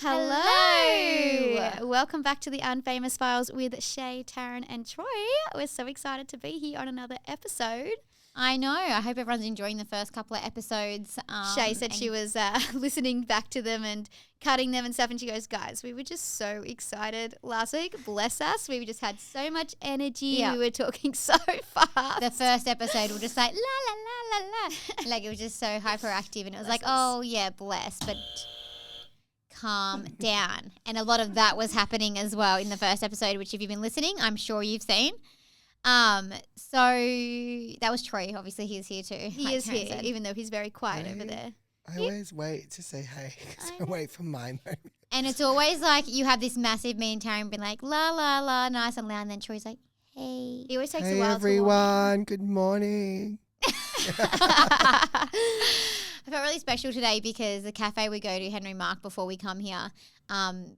Hello. Welcome back to the Unfamous Files with Shae, Taryn and Troy. We're so excited to be here on another episode. I know. I hope everyone's enjoying the first couple of episodes. Shae said she was listening back to them and cutting them and stuff, and she goes, guys, we were just so excited last week. Bless us. We just had so much energy. Yeah. We were talking so fast. The first episode, we were just like, la, la, la, la, la. Like, it was just so hyperactive, and it was like, oh, yeah, bless, but calm down. And a lot of that was happening as well in the first episode, which if you've been listening, I'm sure you've seen. So that was Troy. Obviously, he's here too. He is here, even though he's very quiet over there. I always wait to say hey because I wait for my moment. And it's always like you have this massive me and Taryn being like, la, la, la, nice and loud. And then Troy's like, hey. He always takes a Hey while everyone, good morning. I felt really special today because the cafe we go to, Henry Mark, before we come here,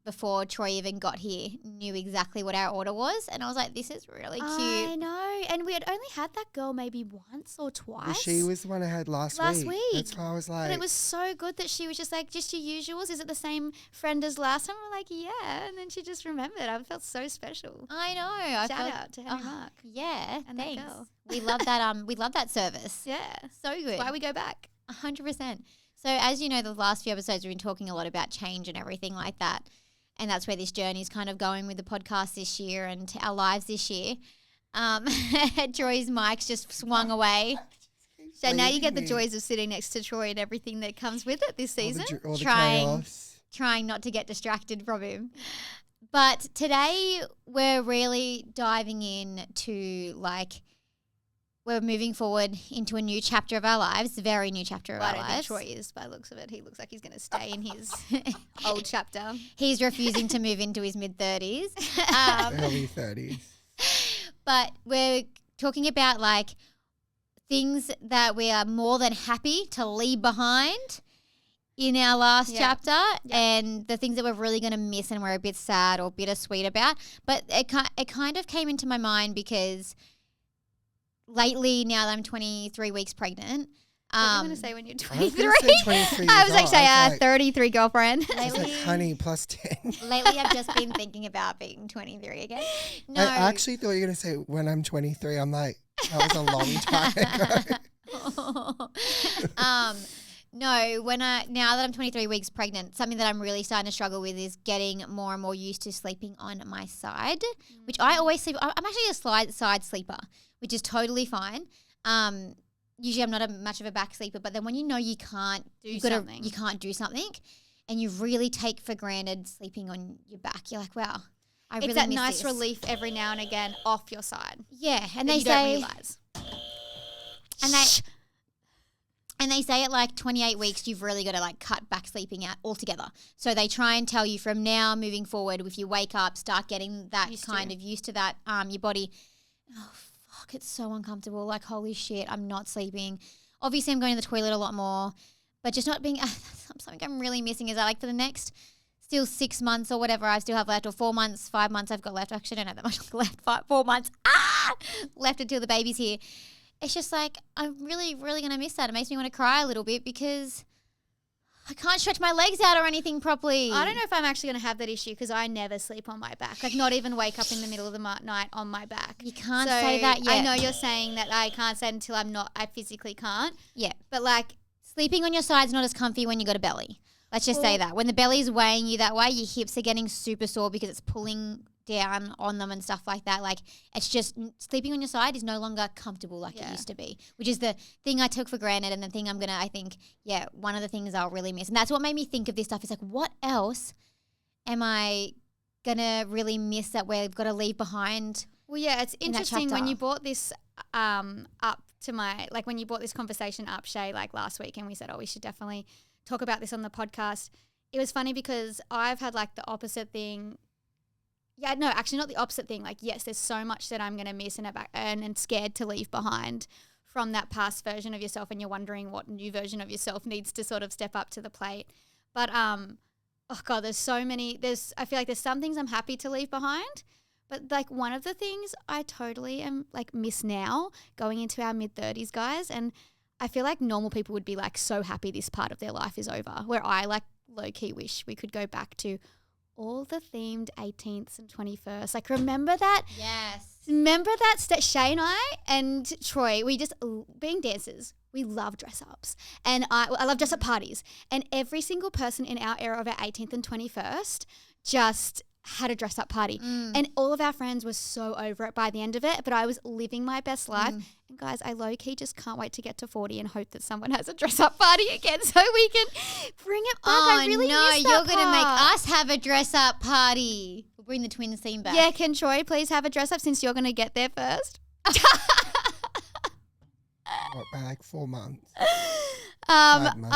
before Troy even got here, knew exactly what our order was. And I was like, this is really cute. I know. And we had only had that girl maybe once or twice. Well, she was the one I had last week. That's why I was like. But it was so good that she was just like, just your usuals. Is it the same friend as last time? We're like, yeah. And then she just remembered. I felt so special. I know. Shout out to Henry Mark. Yeah. And thanks. that girl. We love that. We love that service. Yeah. So good. That's why we go back. 100%. So as you know, the last few episodes we've been talking a lot about change and everything like that. And that's where this journey is kind of going with the podcast this year and our lives this year. Troy's mic's just swung away. So now you get the joys of sitting next to Troy and everything that comes with it this season. All the chaos. Trying not to get distracted from him. But today we're really diving into we're moving forward into a new chapter of our lives, a very new chapter of our lives. I don't think Troy is by the looks of it. He looks like he's going to stay in his old chapter. He's refusing to move into his mid-30s. Early 30s. But we're talking about things that we are more than happy to leave behind in our last chapter and the things that we're really going to miss and we're a bit sad or bittersweet about. But it kind of came into my mind because lately, now that I'm 23 weeks pregnant. What are you going to say when you're 23? I was like, 33 girlfriend. Lately, honey, plus 10. Lately, I've just been thinking about being 23 again. No. I actually thought you were going to say when I'm 23. I'm like, that was a long time ago. No, now that I'm 23 weeks pregnant, something that I'm really starting to struggle with is getting more and more used to sleeping on my side, which I always sleep. I'm actually a side sleeper, which is totally fine. Usually I'm not much of a back sleeper, but then when you know you can't do something and you really take for granted sleeping on your back, you're like, wow, I really miss this. It's that nice relief every now and again off your side. Yeah, and they say, don't realize. And they say at 28 weeks, you've really got to cut back sleeping out altogether. So they try and tell you from now moving forward, if you wake up, start getting that used to that, your body, fuck, it's so uncomfortable. Holy shit, I'm not sleeping. Obviously, I'm going to the toilet a lot more, but just not being, something I'm really missing is that for the next still 6 months or whatever I still have left, or 4 months, 5 months I've got left. Actually, I don't have that much left, 4 months left until the baby's here. It's just I'm really, really going to miss that. It makes me want to cry a little bit because I can't stretch my legs out or anything properly. I don't know if I'm actually going to have that issue because I never sleep on my back. Not even wake up in the middle of the night on my back. You can't say that yet. I know you're saying that I can't say it until I physically can't. Yeah. But sleeping on your side's not as comfy when you got a belly. Let's just say that. When the belly's weighing you that way, your hips are getting super sore because it's pulling down on them and stuff like that. It's just sleeping on your side is no longer comfortable it used to be, which is the thing I took for granted and the thing one of the things I'll really miss. And that's what made me think of this stuff. It's what else am I going to really miss that we've got to leave behind? Well, yeah, it's interesting when you brought this up to when you brought this conversation up, Shae, last week, and we said, we should definitely talk about this on the podcast. It was funny because I've had the opposite thing. Yeah, no, actually not the opposite thing. Yes, there's so much that I'm going to miss and scared to leave behind from that past version of yourself, and you're wondering what new version of yourself needs to sort of step up to the plate. But, there's so many. I feel like there's some things I'm happy to leave behind, but one of the things I totally am miss now going into our mid-30s, guys, and I feel like normal people would be so happy this part of their life is over, where I low-key wish we could go back to all the themed 18th and 21st. Like, remember that? Yes. Remember that Shae and I and Troy, we just, being dancers, we love dress-ups. And I love dress-up parties. And every single person in our era of our 18th and 21st just had a dress-up party. And all of our friends were so over it by the end of it, but I was living my best life. And guys, I low-key just can't wait to get to 40 and hope that someone has a dress-up party again so we can bring it back. I really miss that you're going to make part. us have a dress-up party. We'll bring the twins theme back. Yeah, can Troy please have a dress-up since you're going to get there first? What, by like 4 months? I don't know.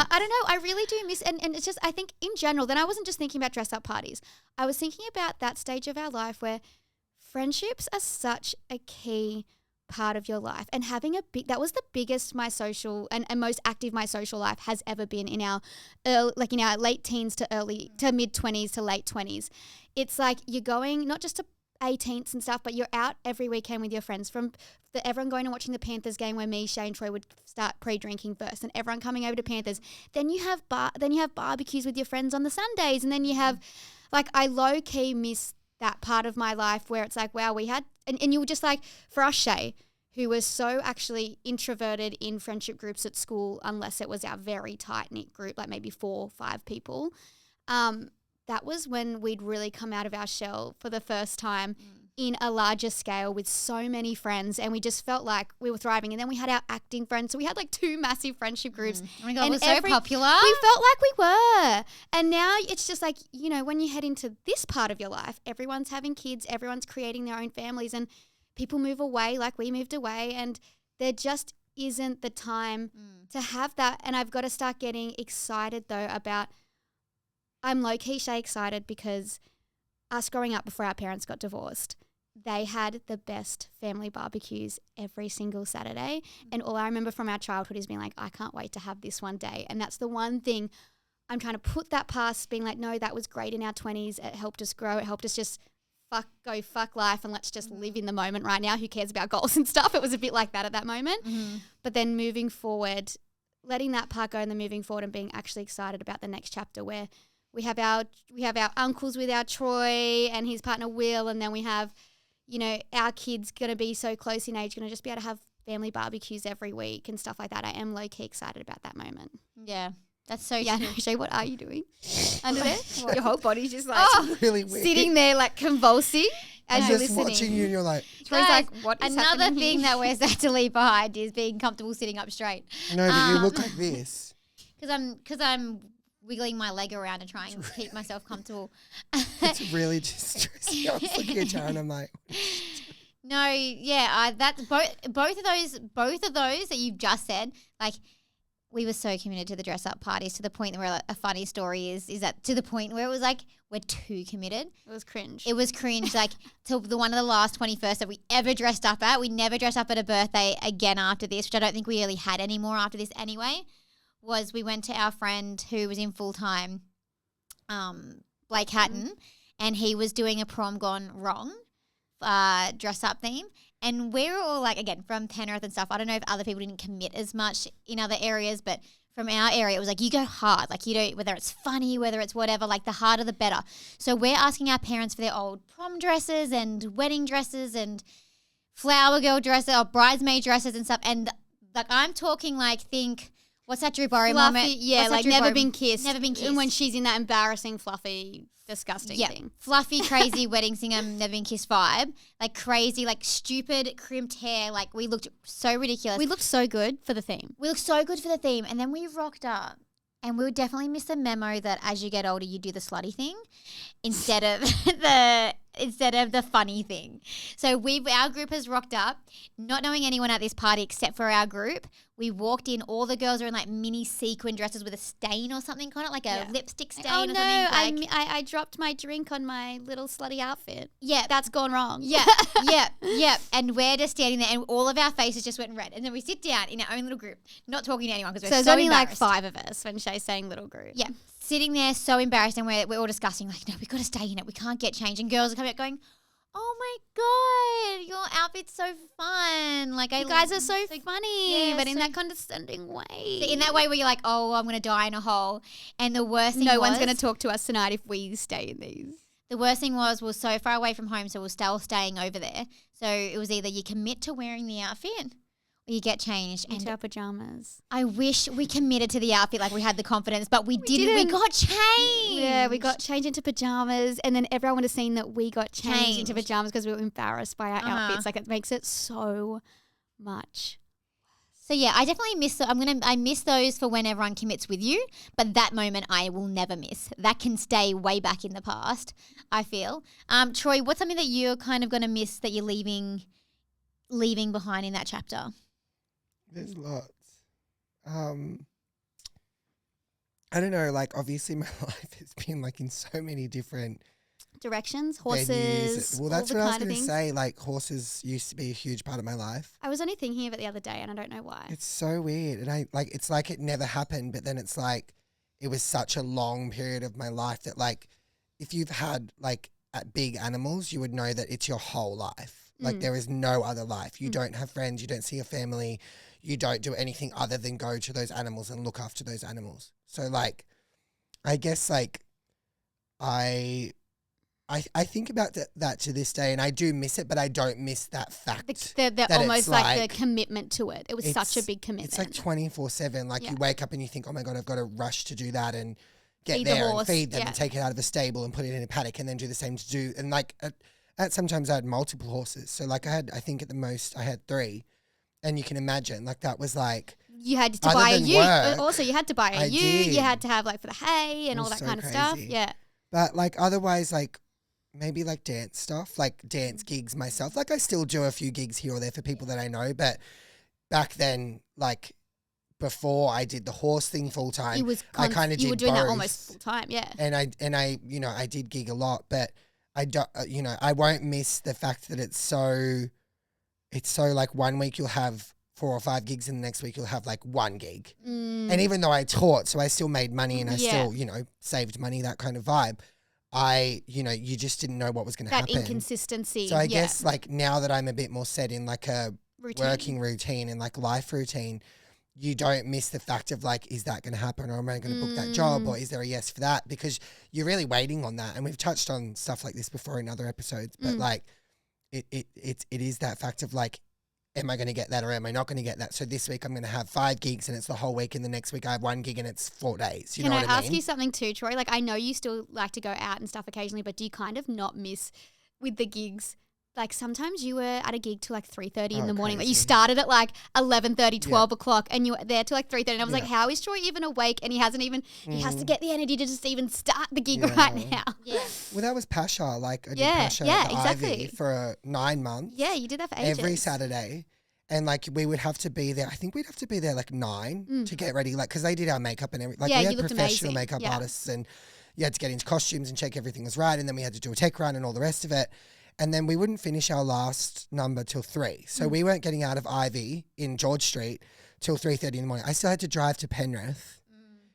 I really do miss, and it's just, I think in general, then I wasn't just thinking about dress up parties. I was thinking about that stage of our life where friendships are such a key part of your life, and having that was the biggest my social and most active my social life has ever been in our in our late teens to mid 20s to late 20s. It's like you're going not just to 18ths and stuff, but you're out every weekend with your friends, from everyone going and watching the Panthers game where me, Shae and Troy would start pre-drinking first, and everyone coming over to Panthers. Then you have barbecues with your friends on the Sundays, and then you have, like, I low-key miss that part of my life where it's like, wow, we had, and you were just like, for us, Shae, who was so actually introverted in friendship groups at school, unless it was our very tight-knit group, like maybe 4 or 5 people, that was when we'd really come out of our shell for the first time in a larger scale with so many friends, and we just felt like we were thriving. And then we had our acting friends, so we had like 2 massive friendship groups. Oh my God, and we're so popular. We felt like we were. And now it's just like, you know, when you head into this part of your life, everyone's having kids, everyone's creating their own families, and people move away like we moved away, and there just isn't the time to have that. And I've got to start getting excited though about, I'm low-key Shae excited because us growing up before our parents got divorced, they had the best family barbecues every single Saturday. And all I remember from our childhood is being like, I can't wait to have this one day. And that's the one thing I'm trying to put that past, being like, no, that was great in our 20s. It helped us grow. It helped us just fuck life and let's just live in the moment right now. Who cares about goals and stuff? It was a bit like that at that moment. But then moving forward, letting that part go and then moving forward and being actually excited about the next chapter where we have our uncles with our Troy and his partner Will, and then we have, you know, our kids going to be so close in age, going to just be able to have family barbecues every week and stuff like that. I am low-key excited about that moment. Yeah, that's so true. Shae, what are you doing under there? Your whole body's just like really weird. Sitting there like convulsing as you're just listening. watching you and you're like, Troy's like, what is another happening thing here? that we're sad to leave behind is being comfortable sitting up straight. no, but you look like this. Because I'm wiggling my leg around and trying to keep myself comfortable. It's really distressing. I was looking at Taryn and I'm like, no, yeah, that's both of those that you've just said, like, we were so committed to the dress up parties to the point where, like, a funny story is that to the point where it was like we're too committed. It was cringe. Like till the one of the last 21st that we ever dressed up at. We never dressed up at a birthday again after this, which I don't think we really had any more after this anyway. Was we went to our friend who was in full-time, Blake Hatton, and he was doing a prom gone wrong dress-up theme. And we were all like, again, from Penrith and stuff, I don't know if other people didn't commit as much in other areas, but from our area, it was like, you go hard. Like, you don't, whether it's funny, whether it's whatever, like the harder the better. So we're asking our parents for their old prom dresses and wedding dresses and flower girl dresses or bridesmaid dresses and stuff. And like, I'm talking like, what's that Drew Barry moment? Yeah, like never been kissed. Never been kissed. And when she's in that embarrassing, fluffy, disgusting thing. Fluffy, crazy wedding singer, never been kissed vibe. Like crazy, like stupid, crimped hair. Like we looked so ridiculous. We looked so good for the theme. And then we rocked up. And we would definitely miss the memo that as you get older, you do the slutty thing instead of the funny thing. So our group has rocked up, not knowing anyone at this party except for our group. We walked in, all the girls are in like mini sequin dresses with a stain or something, kind of like a lipstick stain or something. Oh no, I dropped my drink on my little slutty outfit. Yeah. That's gone wrong. Yeah. And we're just standing there and all of our faces just went red. And then we sit down in our own little group, not talking to anyone because we're so there's only like embarrassed. 5 of us when Shae's saying little group. Yeah. Sitting there so embarrassed and we're all discussing like, no, we've got to stay in it. We can't get changed. And girls are coming out going, Oh my God, your outfit's so fun. Like, you guys are so funny, but in so that condescending way. in that way where you're like, oh, I'm going to die in a hole. And the worst thing no one's going to talk to us tonight if we stay in these. The worst thing was we're so far away from home, so we're still staying over there. So it was either you commit to wearing the outfit or you get changed. Into our pajamas. I wish we committed to the outfit like we had the confidence, but we didn't. We got changed. Yeah, we got changed into pajamas, and then everyone would have seen that we got changed into pajamas because we were embarrassed by our outfits. Like, it makes it so much. So yeah, I definitely miss. I miss those for when everyone commits with you, but that moment I will never miss. That can stay way back in the past, I feel. Troy, what's something that you're kind of gonna miss that you're leaving behind in that chapter? There's lots. I don't know, like, obviously my life has been like in so many different directions, horses. venues. Well, that's what I was going to say. Like, horses used to be a huge part of my life. I was only thinking of it the other day and I don't know why. It's so weird. And it's like it never happened, but then it's like it was such a long period of my life that, like, if you've had like big animals, you would know that it's your whole life. Like, there is no other life. You don't have friends, you don't see your family, you don't do anything other than go to those animals and look after those animals. So, like, I guess, like, I think about that to this day, and I do miss it, but I don't miss that fact. That almost like the commitment to it. It was such a big commitment. It's like 24/7. Like, you wake up and you think, oh my God, I've got to rush to do that and get feed there the horse, and feed them and take it out of a stable and put it in a paddock and then do the same to do. And like, sometimes I had multiple horses. So like I think at the most I had 3. And you can imagine, like, that was like, you had to buy a ute. Also, you had to buy a ute. You had to have, like, for the hay and all that kind of stuff. Yeah. But like, otherwise, like, maybe like dance stuff, like dance gigs myself. Like, I still do a few gigs here or there for people that I know. But back then, like, before I did the horse thing full time, I kind of did. You were doing both. that almost full time, yeah. And I, you know, I did gig a lot, but I don't, you know, I won't miss the fact that it's so like 1 week you'll have 4 or 5 gigs and the next week you'll have like 1 gig. And even though I taught, so I still made money and I still, you know, saved money, that kind of vibe. You know, you just didn't know what was going to happen. That inconsistency. So I guess like now that I'm a bit more set in like a working routine and like life routine, you don't miss the fact of like, is that going to happen, or am I going to book that job, or is there a yes for that? Because you're really waiting on that. And we've touched on stuff like this before in other episodes, but like it is that fact of like, am I going to get that or am I not going to get that? So this week I'm going to have 5 gigs and it's the whole week, and the next week I have 1 gig and it's 4 days. You know what I mean? Can I ask you something too, Troy? Like, I know you still like to go out and stuff occasionally, but do you kind of not miss with the gigs? Like, sometimes you were at a gig till like 3:30 in the morning. Like, you started at like 11:30, 12 o'clock, and you were there till like 3:30. And I was like, how is Troy even awake? And he hasn't even, he has to get the energy to just even start the gig right now. Yeah. Well, that was Pasha. Like, I did Pasha at the Ivy for 9 months. Yeah, you did that for ages. Every Saturday. And like, we would have to be there. I think we'd have to be there like 9 to get ready. Like, because they did our makeup and everything. Like, we had professional makeup artists, and you had to get into costumes and check everything was right. And then we had to do a tech run and all the rest of it. And then we wouldn't finish our last number till 3. So we weren't getting out of Ivy in George Street till 3:30 in the morning. I still had to drive to Penrith,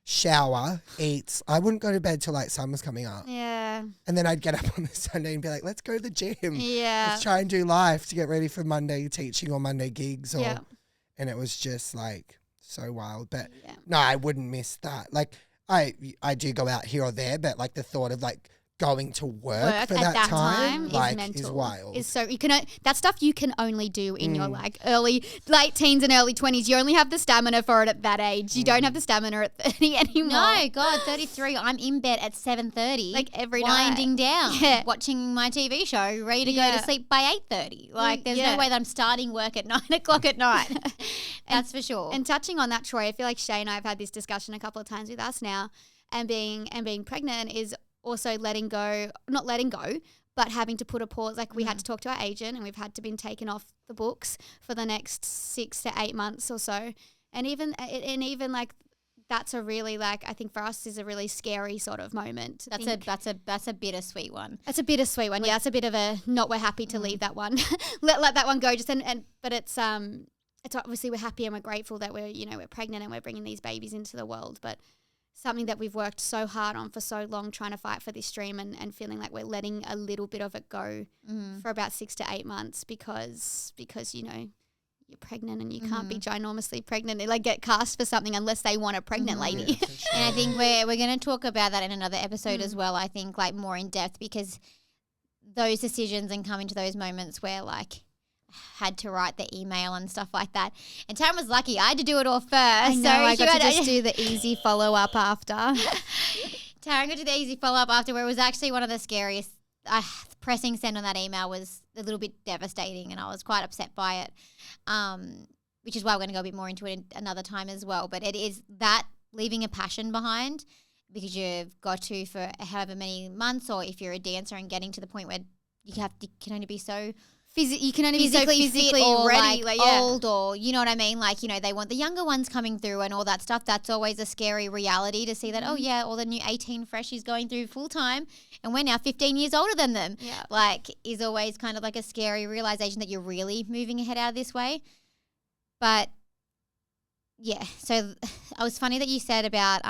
shower, eat. I wouldn't go to bed till like sun was coming up. Yeah. And then I'd get up on the Sunday and be like, let's go to the gym. Yeah. Let's try and do live to get ready for Monday teaching or Monday gigs. And it was just like so wild. But no, I wouldn't miss that. Like, I do go out here or there, but like the thought of like going to work for that time like, is wild. Is so you can that stuff you can only do in your like late teens and early 20s. You only have the stamina for it at that age. You don't have the stamina at 30 anymore. No, God, 33. I'm in bed at 7:30, like every winding night. down, watching my TV show, ready to go to sleep by 8:30. Like, there's no way that I'm starting work at 9 o'clock at night. That's for sure. And touching on that, Troy, I feel like Shae and I have had this discussion a couple of times with us now, and being pregnant is also not letting go, but having to put a pause. Like, we had to talk to our agent, and we've had to been taken off the books for the next 6 to 8 months or so. And even like, that's a really, like, I think for us is a really scary sort of moment. That's a bittersweet one. That's a bittersweet one. Yeah, it's a bit of a we're happy to leave that one. let that one go. But it's obviously we're happy and we're grateful that we're pregnant and we're bringing these babies into the world. But something that we've worked so hard on for so long, trying to fight for this dream and feeling like we're letting a little bit of it go for about 6 to 8 months because you know, you're pregnant and you can't be ginormously pregnant and like get cast for something unless they want a pregnant lady. Yeah, for sure. And I think we're going to talk about that in another episode as well, I think, like more in depth, because those decisions and coming to those moments where like had to write the email and stuff like that. And Taryn was lucky. I had to do it all first. I know, I got to just do the easy follow-up after. Taryn got to do the easy follow-up after, where it was actually one of the scariest. Pressing send on that email was a little bit devastating, and I was quite upset by it, which is why we're going to go a bit more into it another time as well. But it is that leaving a passion behind, because you've got to for however many months, or if you're a dancer and getting to the point where you can only be so you can only be so physically or ready, like old, or you know what I mean? Like, you know, they want the younger ones coming through and all that stuff. That's always a scary reality to see that, oh yeah, all the new 18 freshies going through full time and we're now 15 years older than them. Yeah. Like, is always kind of like a scary realization that you're really moving ahead out of this way. But yeah, so it was funny that you said about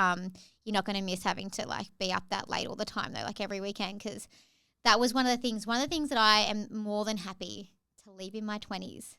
you're not going to miss having to like be up that late all the time though, like every weekend, because that was one of the things that I am more than happy to leave in my 20s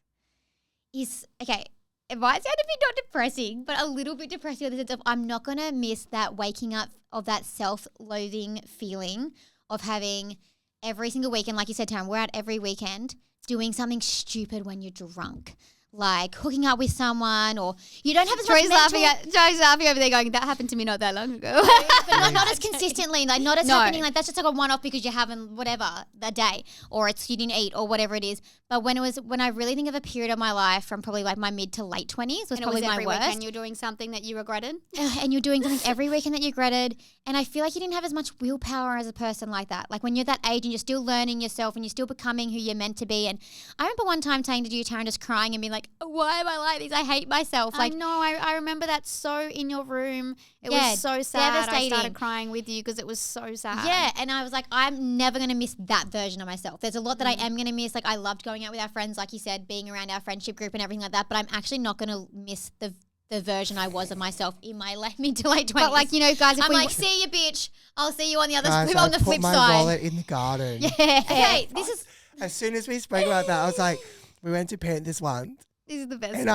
is, okay, it might sound a bit not depressing, but a little bit depressing in the sense of I'm not going to miss that waking up of that self-loathing feeling of having every single weekend, like you said, Taryn, we're out every weekend doing something stupid when you're drunk. Like hooking up with someone, or you don't have as much mental... Joy's laughing over there going, that happened to me not that long ago. But not as consistently, like not as happening, like that's just like a one-off because you're having whatever that day, or it's you didn't eat or whatever it is. But when I really think of a period of my life from probably like my mid to late 20s was probably my worst. Weekend you're doing something that you regretted. And you're doing something every weekend that you regretted. And I feel like you didn't have as much willpower as a person like that. Like when you're that age and you're still learning yourself and you're still becoming who you're meant to be. And I remember one time saying to you, Taryn, just crying and being like, why am I like this? I hate myself. Like, I know. I remember that so in your room. It was so sad. I started crying with you because it was so sad. Yeah. And I was like, I'm never going to miss that version of myself. There's a lot that I am going to miss. Like I loved going out with our friends, like you said, being around our friendship group and everything like that. But I'm actually not going to miss the version I was of myself in my mid to late 20s. But like, you know, guys, if I'm like, see you, bitch. I'll see you on the other on the flip side. I put my wallet in the garden. Yeah. Okay, this is... As soon as we spoke about that, I was like, we went to Panthers once. This is the best. And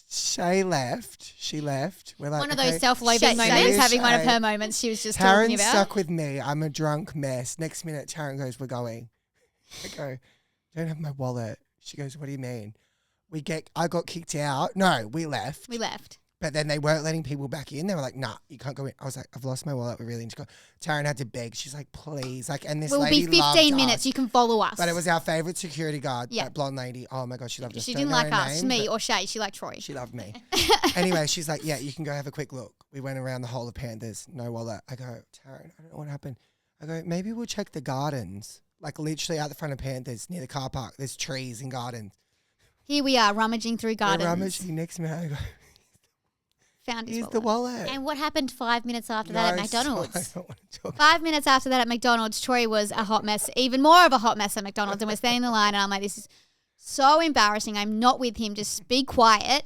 Shae left. She left. We're like, one of those self-loathing moments. Shae was having one of her moments she was just talking about. Taryn's stuck with me. I'm a drunk mess. Next minute, Taryn goes, we're going. I go, don't have my wallet. She goes, what do you mean? I got kicked out. No, we left. But then they weren't letting people back in. They were like, nah, you can't go in. I was like, I've lost my wallet. We really need to go. Taryn had to beg. She's like, please. Like, and this lady be 15 minutes. Us. You can follow us. But it was our favourite security guard, that blonde lady. Oh my God, she loved us. She didn't like us, me or Shae. She liked Troy. She loved me. Anyway, she's like, yeah, you can go have a quick look. We went around the whole of Panthers. No wallet. I go, Taryn, I don't know what happened. I go, maybe we'll check the gardens. Like literally out the front of Panthers near the car park. There's trees and gardens. Here we are rummaging through gardens. We're rummaging next minute. I go, found his wallet. The wallet. And what happened 5 minutes after that at McDonald's? I don't want to talk 5 minutes after that at McDonald's, Troy was a hot mess, even more of a hot mess at McDonald's. And we're standing in the line and I'm like, this is so embarrassing. I'm not with him. Just be quiet.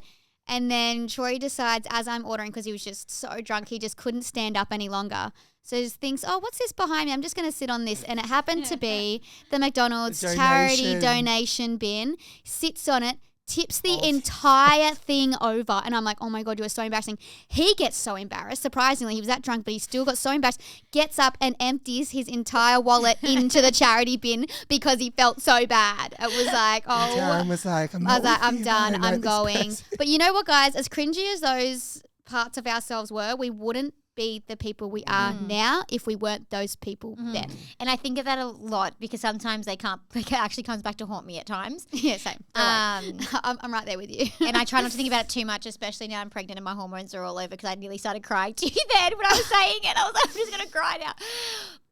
And then Troy decides, as I'm ordering, because he was just so drunk, he just couldn't stand up any longer. So he just thinks, oh, what's this behind me? I'm just going to sit on this. And it happened to be the McDonald's charity donation bin. Sits on it, tips the entire thing over. And I'm like, oh my God, you are so embarrassing. He gets so embarrassed. Surprisingly, he was that drunk, but he still got so embarrassed. Gets up and empties his entire wallet into the charity bin because he felt so bad. It was like, oh. Darren was like, I'm done. I'm going. But you know what, guys? As cringy as those parts of ourselves were, we wouldn't be the people we are now if we weren't those people then. And I think of that a lot because sometimes it actually comes back to haunt me at times. Yeah, same. I'm right there with you. And I try not to think about it too much, especially now I'm pregnant and my hormones are all over because I nearly started crying to you then when I was saying it. I was like, I'm just going to cry now.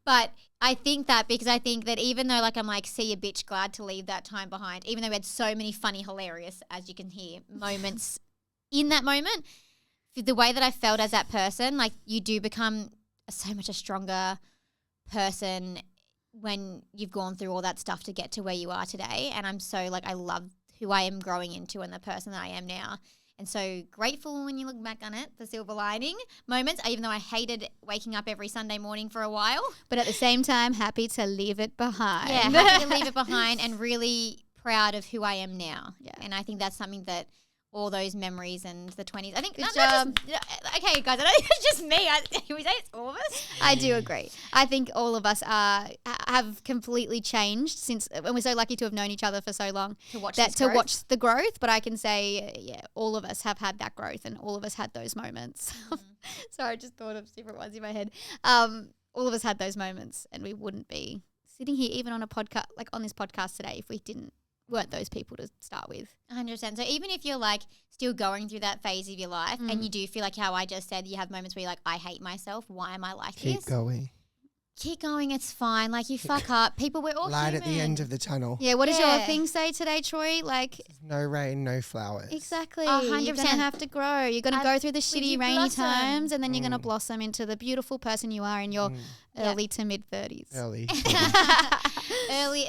But I think that because I think that even though like I'm like, see a bitch, glad to leave that time behind, even though we had so many funny, hilarious, as you can hear, moments in that moment, the way that I felt as that person, like you do become so much a stronger person when you've gone through all that stuff to get to where you are today. And I'm so like, I love who I am growing into and the person that I am now. And so grateful when you look back on it, the silver lining moments, even though I hated waking up every Sunday morning for a while. But at the same time, happy to leave it behind. Yeah, happy to leave it behind and really proud of who I am now. Yeah. And I think that's something that all those memories and the 20s. I think Good not job. Okay, guys, I don't think it's just me. We say it's all of us. I do agree. I think all of us have completely changed since, and we're so lucky to have known each other for so long To watch watch the growth. But I can say, yeah, all of us have had that growth, and all of us had those moments. Sorry, I just thought of different ones in my head. All of us had those moments, and we wouldn't be sitting here even on a podcast, like on this podcast today, if we weren't those people to start with. 100%. So even if you're like still going through that phase of your life and you do feel like how I just said, you have moments where you're like, I hate myself. Why am I like this? Keep going. Keep going. It's fine. Like you fuck up. People, we're all Light human. at the end of the tunnel. Yeah, what does your thing say today, Troy? Like, No rain, no flowers. exactly. 100%. You're going to have to grow. You're going to go through the shitty you rainy blossom. times, and then you're going to blossom into the beautiful person you are in your early to mid-30s. Early.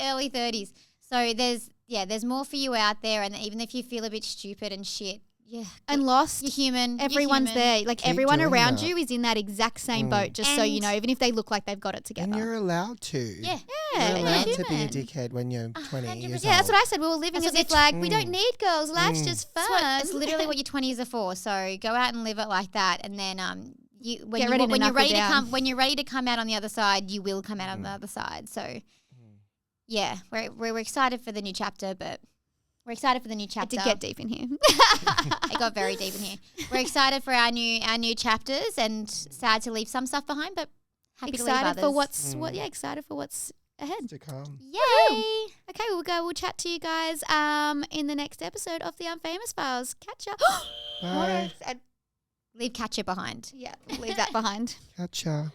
early 30s. So there's more for you out there, and even if you feel a bit stupid and shit, and lost, you're human. Everyone's there. Like Keep everyone doing around that. you is in that exact same boat, just so you know, even if they look like they've got it together. And you're allowed to. Yeah. You're allowed you're to be a human. dickhead when you're 20 years old. Yeah, that's what I said. We were living That's as what if like we don't need girls. Life's just fun. It's literally what your 20s are for. So go out and live it like that, and then when Get ready to you're knuckle ready down. to come when you're ready to come out on the other side, you will come out on the other side. So yeah, we're excited for the new chapter, but we're excited for the new chapter. It did get deep in here. It got very deep in here. We're excited for our new chapters, and sad to leave some stuff behind, but happy to leave Excited others. for excited for what's ahead. To come. Yay! Okay, we'll chat to you guys in the next episode of the Unfamous Files. Catch ya. Bye. Leave Catcher behind. Yeah, leave that behind. Catch ya.